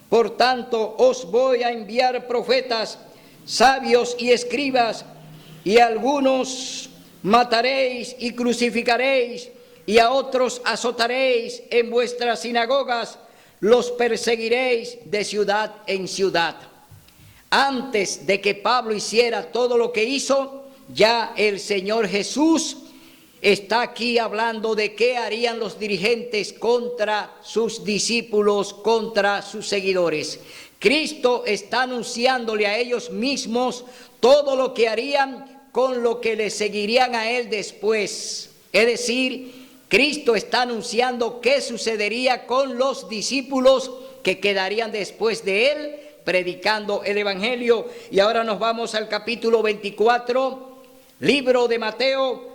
Por tanto, os voy a enviar profetas, sabios y escribas, y a algunos mataréis y crucificaréis, y a otros azotaréis en vuestras sinagogas, los perseguiréis de ciudad en ciudad. Antes de que Pablo hiciera todo lo que hizo, ya el Señor Jesús está aquí hablando de qué harían los dirigentes contra sus discípulos, contra sus seguidores. Cristo está anunciándole a ellos mismos todo lo que harían con lo que le seguirían a él después. Es decir, Cristo está anunciando qué sucedería con los discípulos que quedarían después de él predicando el Evangelio. Y ahora nos vamos al capítulo 24, libro de Mateo,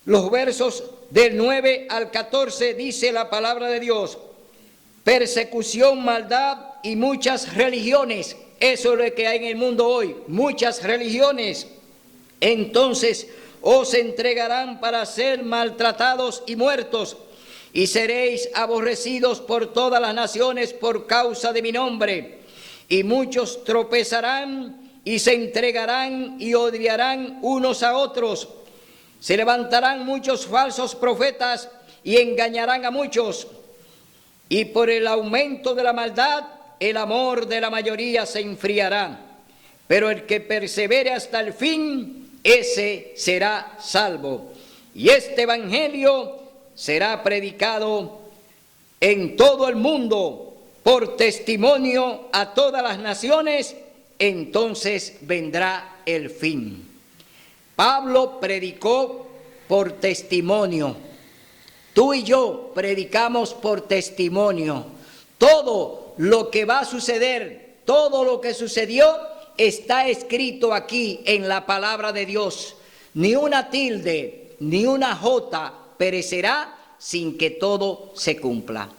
los versos del 9 al 14, dice la palabra de Dios: persecución, maldad y muchas religiones. Eso es lo que hay en el mundo hoy, muchas religiones. Entonces os entregarán para ser maltratados y muertos, y seréis aborrecidos por todas las naciones por causa de mi nombre. Y muchos tropezarán y se entregarán y odiarán unos a otros. Se levantarán muchos falsos profetas y engañarán a muchos. Y por el aumento de la maldad, el amor de la mayoría se enfriará. Pero el que persevere hasta el fin, ese será salvo. Y este evangelio será predicado en todo el mundo por testimonio a todas las naciones, entonces vendrá el fin. Pablo predicó por testimonio. Tú y yo predicamos por testimonio. Todo lo que va a suceder, todo lo que sucedió, está escrito aquí en la palabra de Dios. Ni una tilde, ni una jota perecerá sin que todo se cumpla.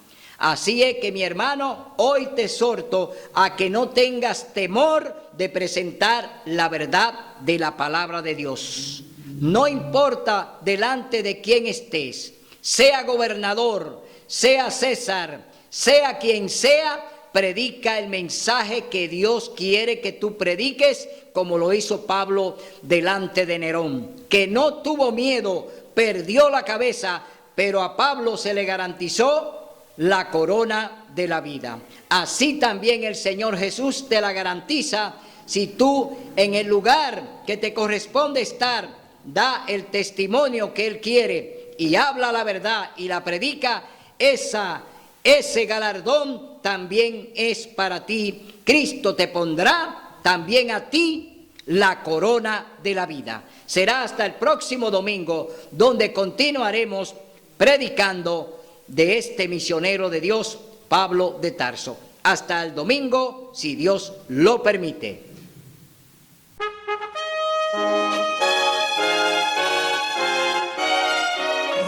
Así es que, mi hermano, hoy te exhorto a que no tengas temor de presentar la verdad de la palabra de Dios. No importa delante de quién estés, sea gobernador, sea César, sea quien sea, predica el mensaje que Dios quiere que tú prediques, como lo hizo Pablo delante de Nerón, que no tuvo miedo, perdió la cabeza, pero a Pablo se le garantizó la corona de la vida. Así también el Señor Jesús te la garantiza si tú, en el lugar que te corresponde estar, da el testimonio que Él quiere y habla la verdad y la predica. Ese galardón también es para ti. Cristo te pondrá también a ti la corona de la vida. Será hasta el próximo domingo, donde continuaremos predicando de este misionero de Dios, Pablo de Tarso. Hasta el domingo, si Dios lo permite.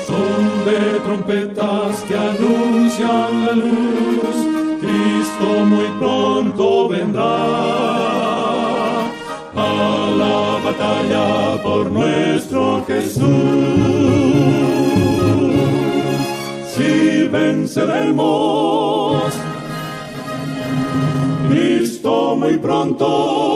Son de trompetas que anuncian la luz, Cristo muy pronto vendrá a la batalla por nuestro Jesús. Si venceremos, Cristo muy pronto